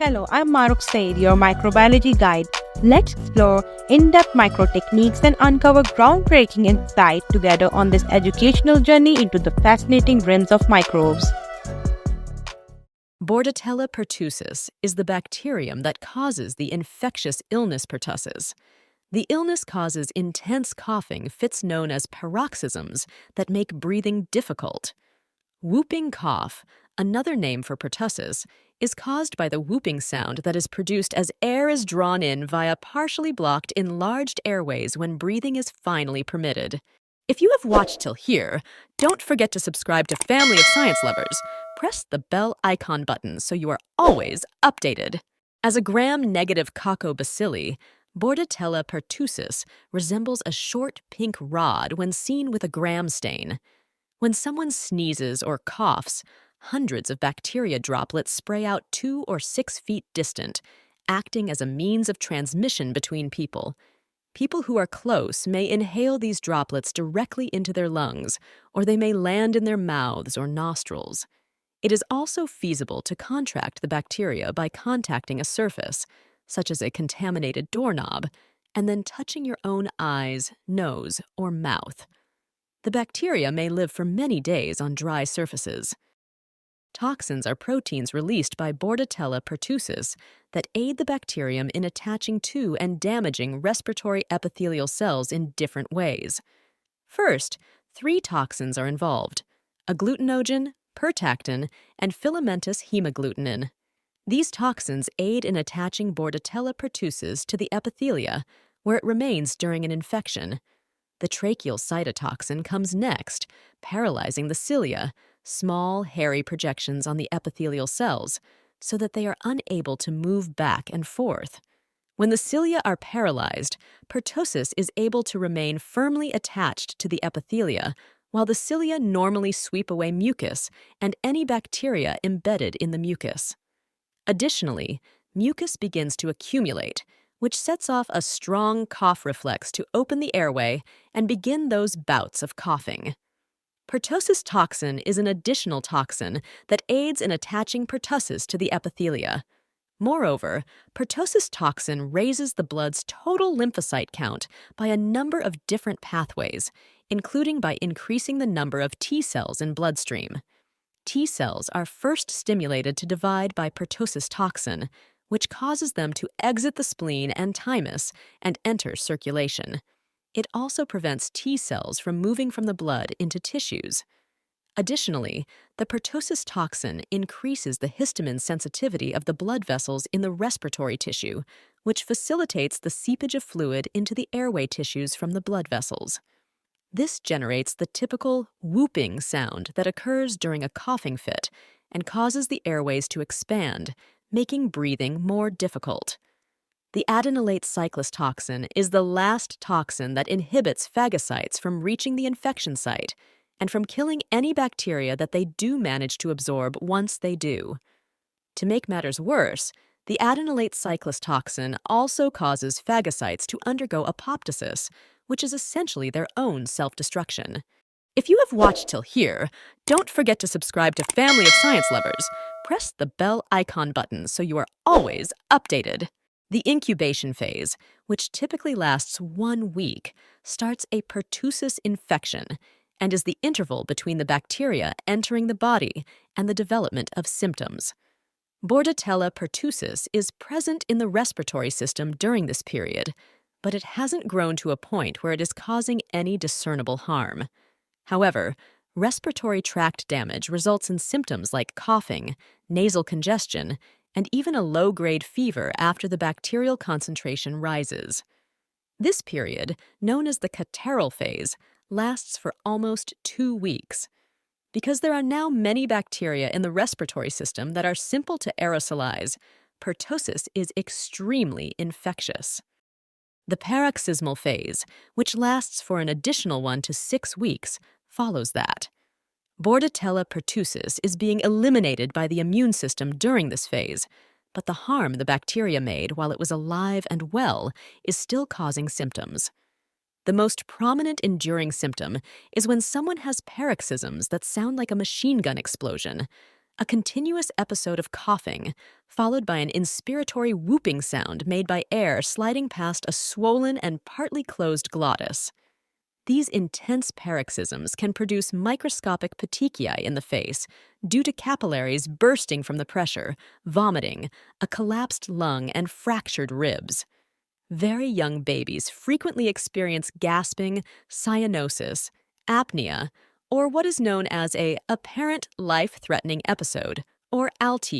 Hello, I'm Maruk Said, your microbiology guide. Let's explore in-depth micro techniques and uncover groundbreaking insight together on this educational journey into the fascinating realms of microbes. Bordetella pertussis is the bacterium that causes the infectious illness pertussis. The illness causes intense coughing fits known as paroxysms that make breathing difficult. Whooping cough, another name for pertussis, is caused by the whooping sound that is produced as air is drawn in via partially blocked enlarged airways when breathing is finally permitted. If you have watched till here, don't forget to subscribe to Family of Science Lovers. Press the bell icon button so you are always updated. As a gram-negative coccobacilli, Bordetella pertussis resembles a short pink rod when seen with a gram stain. When someone sneezes or coughs, hundreds of bacteria droplets spray out 2 or 6 feet distant, acting as a means of transmission between people. People who are close may inhale these droplets directly into their lungs, or they may land in their mouths or nostrils. It is also feasible to contract the bacteria by contacting a surface, such as a contaminated doorknob, and then touching your own eyes, nose, or mouth. The bacteria may live for many days on dry surfaces. Toxins are proteins released by Bordetella pertussis that aid the bacterium in attaching to and damaging respiratory epithelial cells in different ways. First, 3 toxins are involved: agglutinogen, pertactin, and filamentous hemagglutinin. These toxins aid in attaching Bordetella pertussis to the epithelia, where it remains during an infection. The tracheal cytotoxin comes next, paralyzing the cilia, small, hairy projections on the epithelial cells, so that they are unable to move back and forth. When the cilia are paralyzed, pertussis is able to remain firmly attached to the epithelia, while the cilia normally sweep away mucus and any bacteria embedded in the mucus. Additionally, mucus begins to accumulate, which sets off a strong cough reflex to open the airway and begin those bouts of coughing. Pertussis toxin is an additional toxin that aids in attaching pertussis to the epithelia. Moreover, pertussis toxin raises the blood's total lymphocyte count by a number of different pathways, including by increasing the number of T cells in bloodstream. T cells are first stimulated to divide by pertussis toxin, which causes them to exit the spleen and thymus and enter circulation. It also prevents T cells from moving from the blood into tissues. Additionally, the pertussis toxin increases the histamine sensitivity of the blood vessels in the respiratory tissue, which facilitates the seepage of fluid into the airway tissues from the blood vessels. This generates the typical whooping sound that occurs during a coughing fit and causes the airways to expand, making breathing more difficult. The adenylate cyclase toxin is the last toxin that inhibits phagocytes from reaching the infection site and from killing any bacteria that they do manage to absorb once they do. To make matters worse, the adenylate cyclase toxin also causes phagocytes to undergo apoptosis, which is essentially their own self-destruction. If you have watched till here, don't forget to subscribe to Family of Science Lovers. Press the bell icon button so you are always updated. The incubation phase, which typically lasts 1 week, starts a pertussis infection and is the interval between the bacteria entering the body and the development of symptoms. Bordetella pertussis is present in the respiratory system during this period, but it hasn't grown to a point where it is causing any discernible harm. However, respiratory tract damage results in symptoms like coughing, nasal congestion, and even a low-grade fever after the bacterial concentration rises. This period, known as the catarrhal phase, lasts for almost 2 weeks. Because there are now many bacteria in the respiratory system that are simple to aerosolize, pertussis is extremely infectious. The paroxysmal phase, which lasts for an additional 1 to 6 weeks, follows that. Bordetella pertussis is being eliminated by the immune system during this phase, but the harm the bacteria made while it was alive and well is still causing symptoms. The most prominent enduring symptom is when someone has paroxysms that sound like a machine gun explosion, a continuous episode of coughing, followed by an inspiratory whooping sound made by air sliding past a swollen and partly closed glottis. These intense paroxysms can produce microscopic petechiae in the face due to capillaries bursting from the pressure, vomiting, a collapsed lung, and fractured ribs. Very young babies frequently experience gasping, cyanosis, apnea, or what is known as a apparent life-threatening episode, or ALT,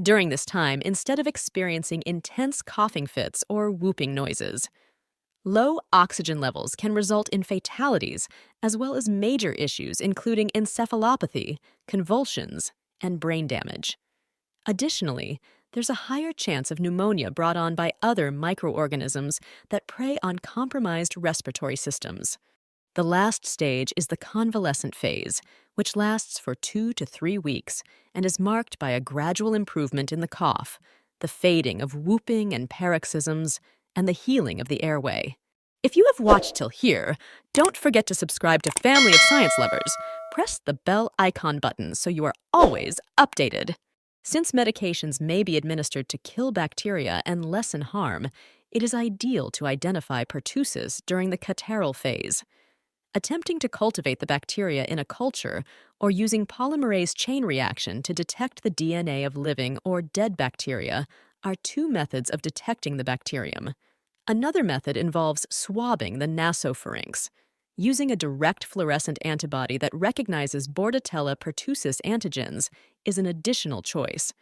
during this time instead of experiencing intense coughing fits or whooping noises. Low oxygen levels can result in fatalities, as well as major issues including encephalopathy, convulsions, and brain damage. Additionally, there's a higher chance of pneumonia brought on by other microorganisms that prey on compromised respiratory systems. The last stage is the convalescent phase, which lasts for 2 to 3 weeks and is marked by a gradual improvement in the cough, the fading of whooping and paroxysms, and the healing of the airway. If you have watched till here, don't forget to subscribe to Family of Science Lovers. Press the bell icon button so you are always updated. Since medications may be administered to kill bacteria and lessen harm, it is ideal to identify pertussis during the catarrhal phase. Attempting to cultivate the bacteria in a culture or using polymerase chain reaction to detect the DNA of living or dead bacteria are two methods of detecting the bacterium. Another method involves swabbing the nasopharynx. Using a direct fluorescent antibody that recognizes Bordetella Pertussis antigens is an additional choice.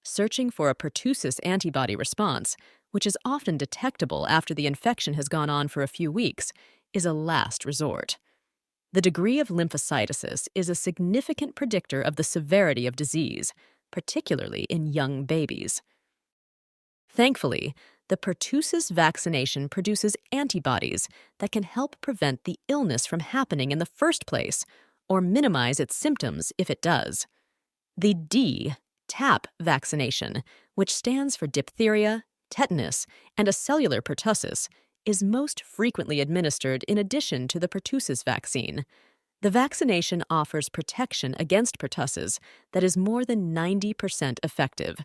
Searching for a pertussis antibody response, which is often detectable after the infection has gone on for a few weeks, is a last resort. The degree of lymphocytosis is a significant predictor of the severity of disease, particularly in young babies. Thankfully, the pertussis vaccination produces antibodies that can help prevent the illness from happening in the first place or minimize its symptoms if it does. The DTaP vaccination, which stands for diphtheria, tetanus, and a cellular pertussis, is most frequently administered in addition to the pertussis vaccine. The vaccination offers protection against pertussis that is more than 90% effective.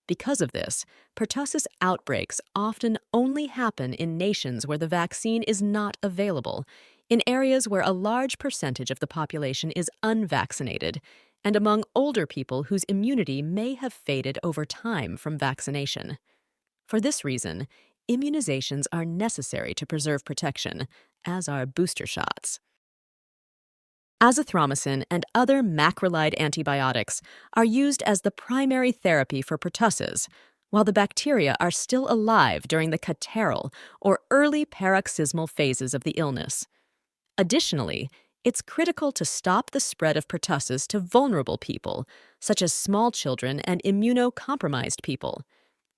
Because of this, pertussis outbreaks often only happen in nations where the vaccine is not available, in areas where a large percentage of the population is unvaccinated, and among older people whose immunity may have faded over time from vaccination. For this reason, immunizations are necessary to preserve protection, as are booster shots. Azithromycin and other macrolide antibiotics are used as the primary therapy for pertussis, while the bacteria are still alive during the catarrhal or early paroxysmal phases of the illness. Additionally, it's critical to stop the spread of pertussis to vulnerable people, such as small children and immunocompromised people.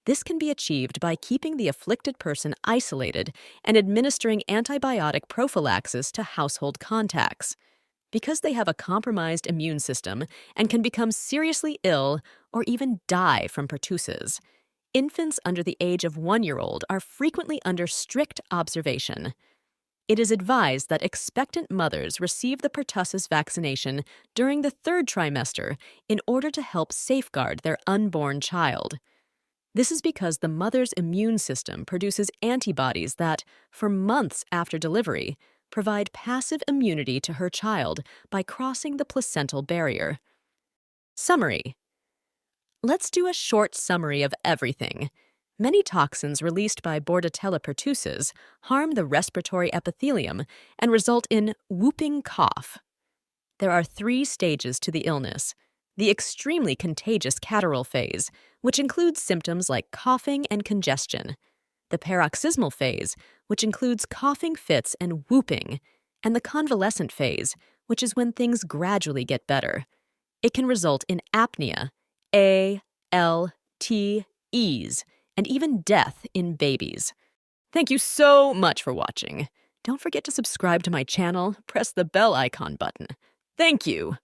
This can be achieved by keeping the afflicted person isolated and administering antibiotic prophylaxis to household contacts. Because they have a compromised immune system and can become seriously ill or even die from pertussis, infants under the age of 1-year-old are frequently under strict observation. It is advised that expectant mothers receive the pertussis vaccination during the 3rd trimester in order to help safeguard their unborn child. This is because the mother's immune system produces antibodies that, for months after delivery, provide passive immunity to her child by crossing the placental barrier. Summary. Let's do a short summary of everything. Many toxins released by Bordetella pertussis harm the respiratory epithelium and result in whooping cough. There are 3 stages to the illness. The extremely contagious catarrhal phase, which includes symptoms like coughing and congestion. The paroxysmal phase, which includes coughing fits and whooping, and the convalescent phase, which is when things gradually get better. It can result in apnea, ALTEs, and even death in babies. Thank you so much for watching. Don't forget to subscribe to my channel, press the bell icon button. Thank you!